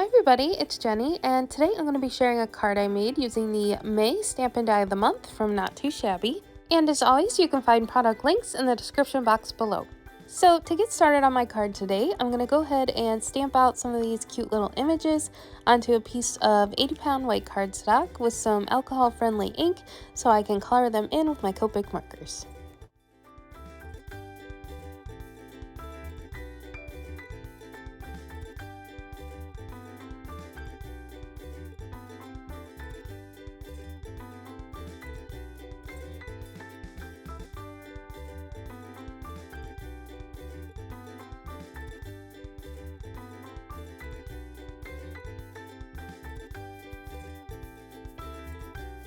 everybody, it's Jenny, and today I'm going to be sharing a card I made using the May Stamp and Die of the Month from Not Too Shabby. And as always, you can find product links in the description box below. So to get started on my card today, I'm going to go ahead and stamp out some of these cute little images onto a piece of 80-pound white cardstock with some alcohol-friendly ink so I can color them in with my Copic markers.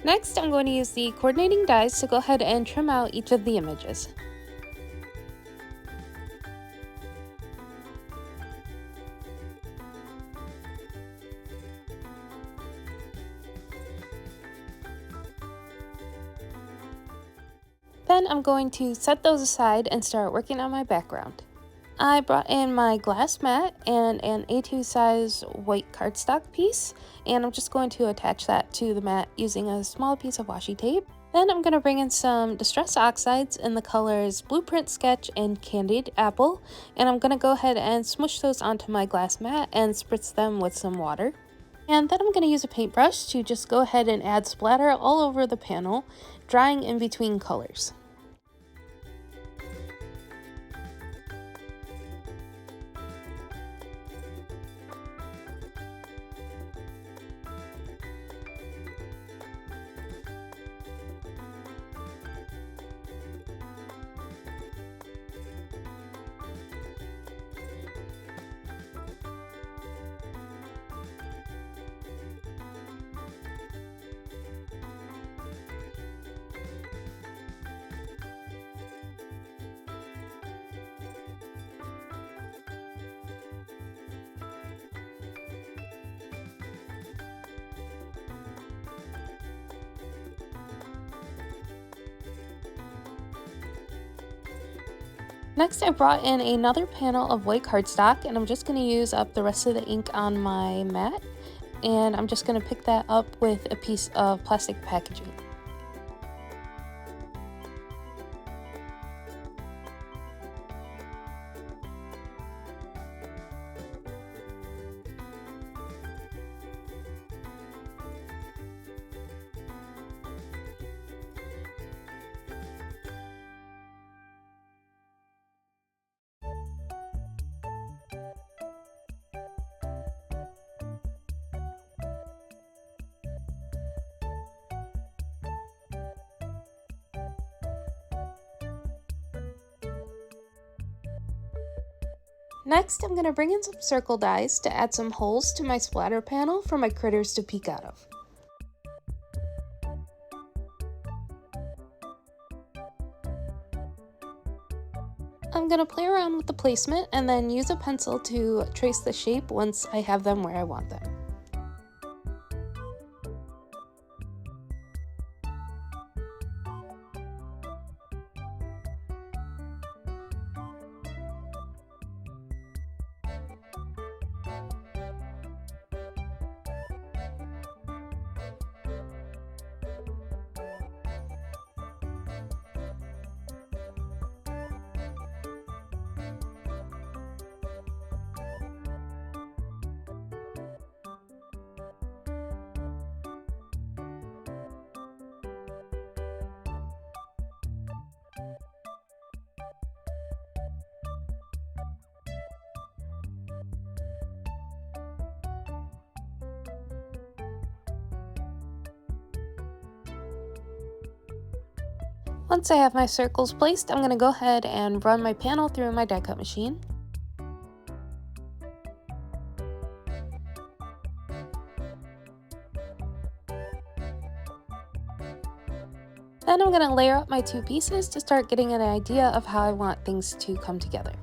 Next, I'm going to use the coordinating dies to go ahead and trim out each of the images. Then I'm going to set those aside and start working on my background. I brought in my glass mat and an A2 size white cardstock piece, and I'm just going to attach that to the mat using a small piece of washi tape. Then I'm going to bring in some Distress Oxides in the colors Blueprint Sketch and Candied Apple, and I'm going to go ahead and smush those onto my glass mat and spritz them with some water. And then I'm going to use a paintbrush to just go ahead and add splatter all over the panel, drying in between colors. Next, I brought in another panel of white cardstock, and I'm just going to use up the rest of the ink on my mat, and I'm just going to pick that up with a piece of plastic packaging. Next, I'm going to bring in some circle dies to add some holes to my splatter panel for my critters to peek out of. I'm going to play around with the placement and then use a pencil to trace the shape once I have them where I want them. Once I have my circles placed, I'm going to go ahead and run my panel through my die cut machine. Then I'm going to layer up my two pieces to start getting an idea of how I want things to come together.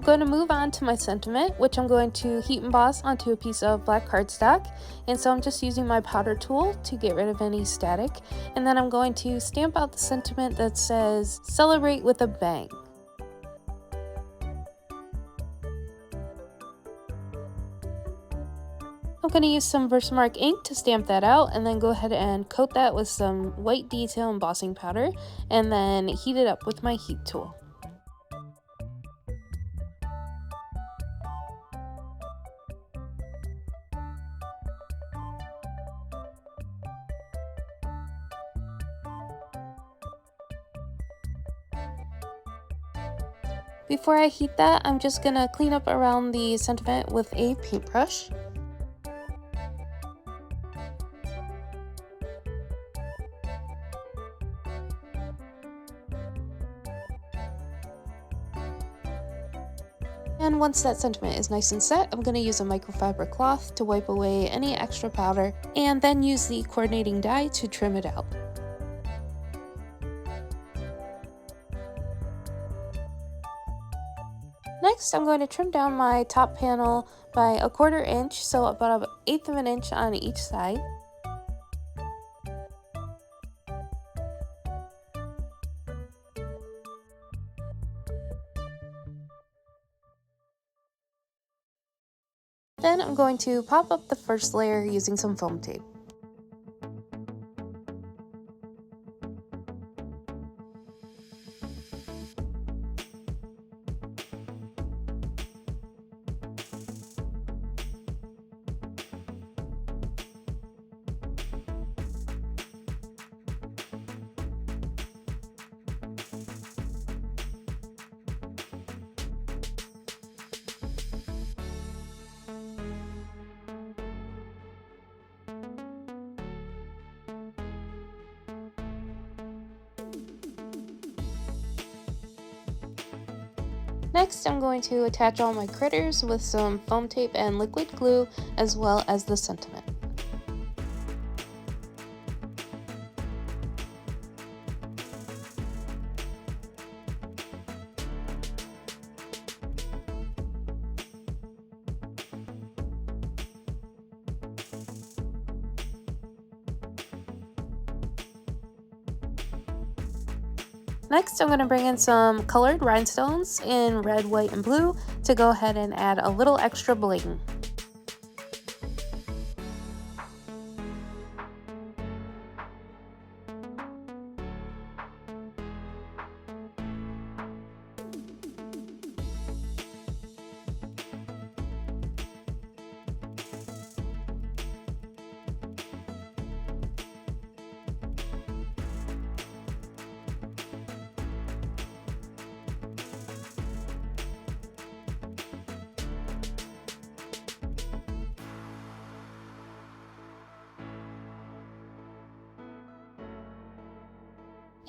I'm going to move on to my sentiment, which I'm going to heat emboss onto a piece of black cardstock. And so I'm just using my powder tool to get rid of any static. And then I'm going to stamp out the sentiment that says, "Celebrate with a Bang." I'm going to use some Versamark ink to stamp that out, and then go ahead and coat that with some white detail embossing powder, and then heat it up with my heat tool. Before I heat that, I'm just going to clean up around the sentiment with a paintbrush. And once that sentiment is nice and set, I'm going to use a microfiber cloth to wipe away any extra powder, and then use the coordinating die to trim it out. Next, I'm going to trim down my top panel by 1/4 inch, so about 1/8 of an inch on each side. Then I'm going to pop up the first layer using some foam tape. Next, I'm going to attach all my critters with some foam tape and liquid glue, as well as the sentiment. Next, I'm going to bring in some colored rhinestones in red, white, and blue to go ahead and add a little extra bling.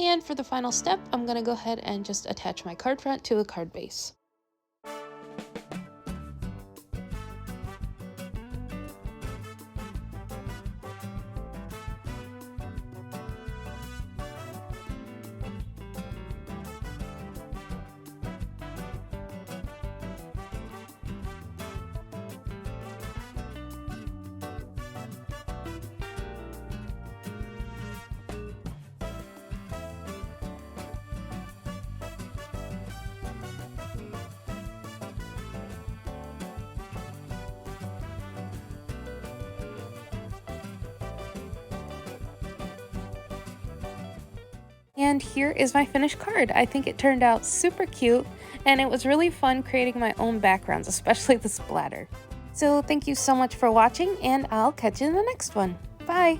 And for the final step, I'm going to go ahead and just attach my card front to a card base. And here is my finished card. I think it turned out super cute, and it was really fun creating my own backgrounds, especially the splatter. So thank you so much for watching, and I'll catch you in the next one. Bye!